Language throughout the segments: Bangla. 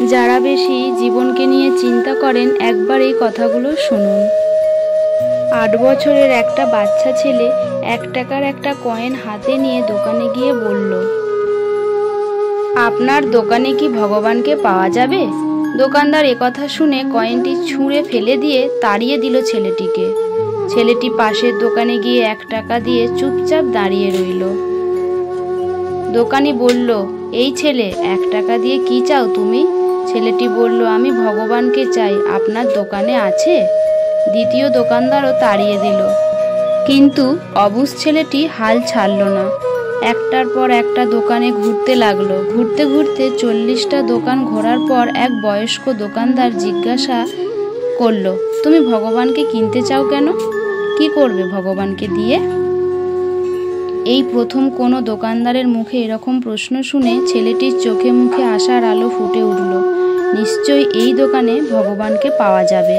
যারা বেশি জীবনকে নিয়ে চিন্তা করেন একবার এই কথাগুলো শুনুন। 8 বছরের একটা বাচ্চা ছেলে 1 টাকার একটা কয়েন হাতে নিয়ে দোকানে গিয়ে বলল, আপনার দোকানে কি ভগবানকে পাওয়া যাবে? দোকানদার একথা শুনে কয়েনটি ছুঁড়ে ফেলে দিয়ে তাড়িয়ে দিল ছেলেটিকে। ছেলেটি পাশের দোকানে গিয়ে 1 টাকা দিয়ে চুপচাপ দাঁড়িয়ে রইল। দোকানি বলল, এই ছেলে, 1 টাকা দিয়ে কি চাও তুমি? ছেলেটি বলল, আমি ভগবানকে চাই, আপনার দোকানে আছে? দ্বিতীয় দোকানদারও তাড়িয়ে দিল। কিন্তু অবুঝ ছেলেটি হাল ছাড়ল না। একটার পর একটা দোকানে ঘুরতে লাগলো। ঘুরতে ঘুরতে 40টা দোকান ঘোরার পর এক বয়স্ক দোকানদার জিজ্ঞাসা করল, তুমি ভগবানকে কিনতে চাও কেন? কি করবে ভগবানকে দিয়ে? এই প্রথম কোনো দোকানদারের মুখে এরকম প্রশ্ন শুনে ছেলেটির চোখে মুখে আশার আলো ফুটে উঠল। নিশ্চয়ই এই দোকানে ভগবানকে পাওয়া যাবে।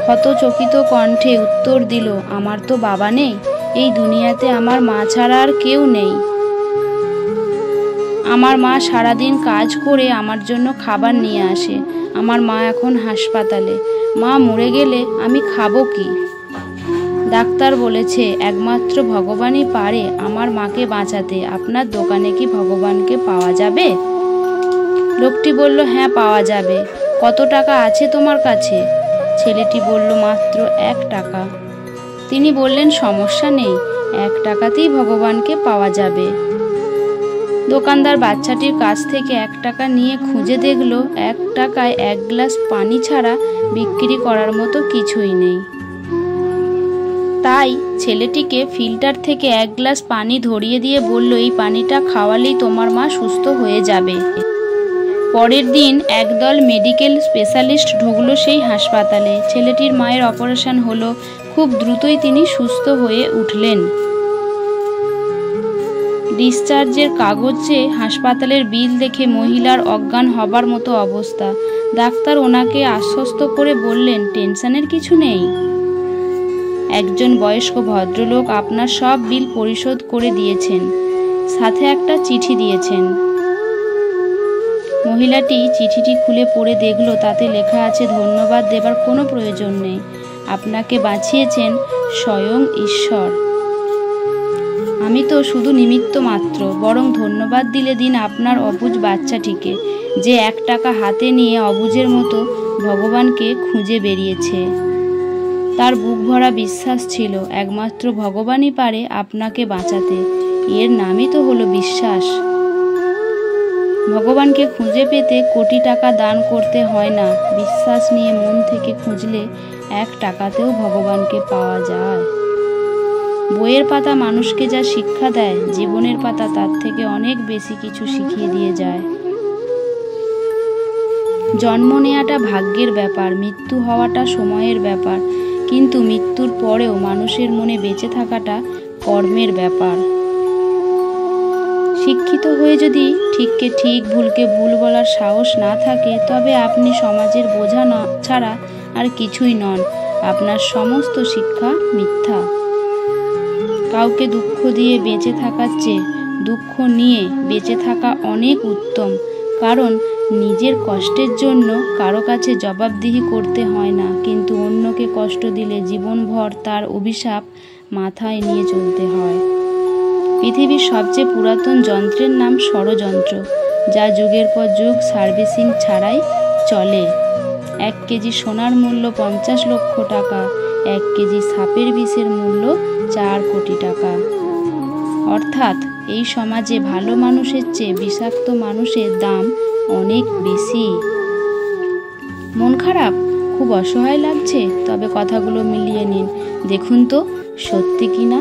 হতচকিত কণ্ঠে উত্তর দিল, আমার তো বাবা নেই, এই দুনিয়াতে আমার মা ছাড়া আর কেউ নেই। আমার মা সারাদিন কাজ করে আমার জন্য খাবার নিয়ে আসে। আমার মা এখন হাসপাতালে। মা মরে গেলে আমি খাবো কি? ডাক্তার বলেছে একমাত্র ভগবানই পারে আমার মাকে বাঁচাতে। আপনার দোকানে কি ভগবানকে পাওয়া যাবে? লোকটি বলল, হ্যাঁ, পাওয়া যাবে। কত টাকা আছে তোমার কাছে? ছেলেটি বলল, মাত্র 1 টাকা। তিনি বললেন, সমস্যা নেই, 1 টাকাতেই ভগবানকে পাওয়া যাবে। দোকানদার বাচ্চাটির কাছ থেকে 1 টাকা নিয়ে খুঁজে দেখল 1 টাকায় 1 গ্লাস পানি ছাড়া বিক্রি করার মতো কিছুই নেই। তাই ছেলেটিকে ফিল্টার থেকে 1 গ্লাস পানি ধরিয়ে দিয়ে বলল, এই পানিটা খাওয়ালেই তোমার মা সুস্থ হয়ে যাবে। পরের দিন একদল মেডিকেল স্পেশালিস্ট ঢুকলো সেই হাসপাতালে। ছেলেটির মায়ের অপারেশন হলো। খুব দ্রুতই তিনি সুস্থ হয়ে উঠলেন। ডিসচার্জের কাগজে হাসপাতালের বিল দেখে মহিলার অজ্ঞান হবার মতো অবস্থা। ডাক্তার ওনাকে আশ্বস্ত করে বললেন, টেনশনের কিছু নেই। একজন বয়স্ক ভদ্রলোক আপনার সব বিল পরিশোধ করে দিয়েছেন, সাথে একটা চিঠি দিয়েছেন। মহিলাটি চিঠিটি খুলে পড়ে দেখল, তাতে লেখা আছে, ধন্যবাদ দেবার কোনো প্রয়োজন নেই, আপনাকে বাঁচিয়েছেন স্বয়ং ঈশ্বর। আমি তো শুধু নিমিত্ত মাত্র, বরং ধন্যবাদ দিলে দিন আপনার অবুঝ বাচ্চাটিকে, যে 1 টাকা হাতে নিয়ে অবুঝের মতো ভগবানকে খুঁজে বেরিয়েছে। তার বুক ভরা বিশ্বাস ছিল একমাত্র ভগবানই পারে আপনাকে বাঁচাতে। এর নামই তো হলো বিশ্বাস। ভগবানকে খুঁজে পেতে কোটি টাকা দান করতে হয় না। বিশ্বাস নিয়ে মন থেকে খুঁজলে 1 টাকাতেও ভগবানকে পাওয়া যায়। বইয়ের পাতা মানুষকে যা শিক্ষা দেয়, জীবনের পাতা তার থেকে অনেক বেশি কিছু শিখিয়ে দিয়ে যায়। জন্ম নেওয়াটা ভাগ্যের ব্যাপার, মৃত্যু হওয়াটা সময়ের ব্যাপার, কিন্তু মৃত্যুর পরেও মানুষের মনে বেঁচে থাকাটা কর্মের ব্যাপার। শিক্ষিত হয়ে যদি ঠিককে ঠিক, ভুলকে ভুল বলার সাহস না থাকে, তবে আপনি সমাজের বোঝা ছাড়া আর কিছুই নন। আপনার সমস্ত শিক্ষা মিথ্যা। কাউকে দুঃখ দিয়ে বেঁচে থাকার চেয়ে দুঃখ নিয়ে বেঁচে থাকা অনেক উত্তম। কারণ নিজের কষ্টের জন্য কারো কাছে জবাবদিহি করতে হয় না, কিন্তু অন্যকে কষ্ট দিলে জীবনভর তার অভিশাপ মাথায় নিয়ে চলতে হয়। পৃথিবীর সবচেয়ে পুরাতন যন্ত্রের নাম ষড়যন্ত্র, যা যুগের পর যুগ সার্ভিসিং ছাড়াই চলে। 1 কেজি সোনার মূল্য 50 লক্ষ টাকা, 1 কেজি সাপের বিষের মূল্য 4 কোটি টাকা। অর্থাৎ এই সমাজে ভালো মানুষের চেয়ে বিষাক্ত মানুষের দাম অনেক বেশি। মন খারাপ, খুব অসহায় লাগছে? তবে কথাগুলো মিলিয়ে নিন, দেখুন তো সত্যি কিনা।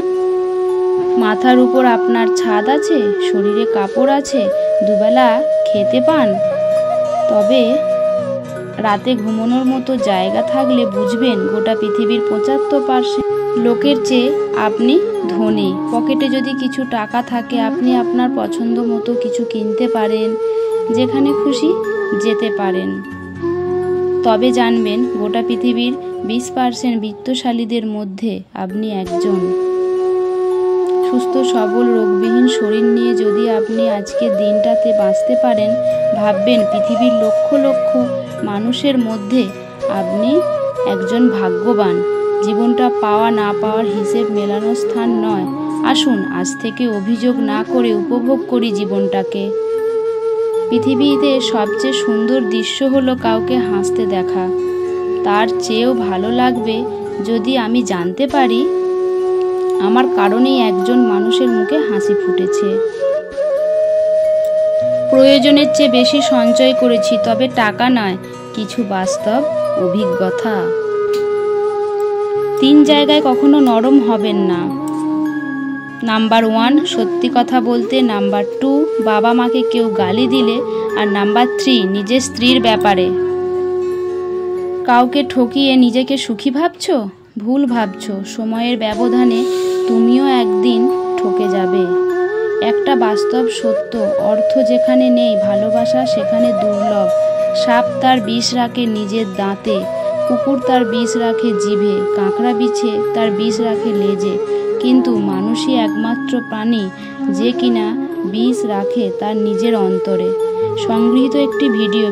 মাথার উপর আপনার ছাদ আছে, শরীরে কাপড় আছে, দুবেলা খেতে পান, তবে রাতে ঘুমানোর মতো জায়গা থাকলে বুঝবেন গোটা পৃথিবীর 75% লোকের চেয়ে আপনি ধনী। পকেটে যদি কিছু টাকা থাকে, আপনি আপনার পছন্দ মতো কিছু কিনতে পারেন, যেখানে খুশি যেতে পারেন। তবে জানবেন গোটা পৃথিবীর 20% বিত্তশালীদের মধ্যে আপনি একজন। সুস্থ সবল রোগবিহীন শরীর নিয়ে যদি আপনি আজকের দিনটাতে বাঁচতে পারেন, ভাববেন পৃথিবীর লক্ষ লক্ষ মানুষের মধ্যে আপনি একজন ভাগ্যবান। জীবনটা পাওয়া না পাওয়ার হিসেব মেলানোর স্থান নয়। আসুন আজ থেকে অভিযোগ না করে উপভোগ করি জীবনটাকে। পৃথিবীতে সবচেয়ে সুন্দর দৃশ্য হলো কাউকে হাসতে দেখা। তার চেয়েও ভালো লাগবে যদি আমি জানতে পারি আমার কারণেই একজন মানুষের মুখে হাসি ফুটেছে। প্রয়োজনের চেয়ে বেশি সঞ্চয় করেছি, তবে টাকা নয়, কিছু বাস্তব অভিজ্ঞতা। 3 জায়গায় কখনো নরম হবেন না। নাম্বার 1, সত্যি কথা বলতে। নাম্বার 2, বাবা মাকে কেউ গালি দিলে। আর নাম্বার 3, নিজের স্ত্রীর ব্যাপারে। কাউকে ঠকিয়ে নিজেকে সুখী ভাবছো? ভুল ভাবছো। সময়ের ব্যবধানে তুমিও একদিন ঠকে যাবে। একটা বাস্তব সত্য, অর্থ যেখানে নেই, ভালোবাসা সেখানে দুর্লভ। সাপ তার বিষ রাখে নিজের দাঁতে, কুকুর তার বিষ রাখে জিভে, কাঁকড়া বিছে তার বিষ রাখে লেজে, কিন্তু মানুষই একমাত্র প্রাণী যে কিনা বিষ রাখে তার নিজের অন্তরে। সংগৃহীত একটি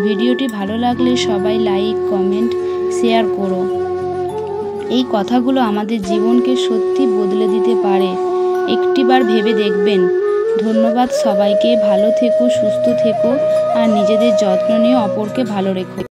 ভিডিওটি ভালো লাগলে সবাই লাইক, কমেন্ট, শেয়ার করো। এই কথাগুলো আমাদের জীবনকে সত্যি বদলে দিতে পারে। একটিবার ভেবে দেখবেন। ধন্যবাদ সবাইকে। ভালো থেকো, সুস্থ থেকো আর নিজেদের যত্ন নিয়ে অপরকে ভালো রেখো।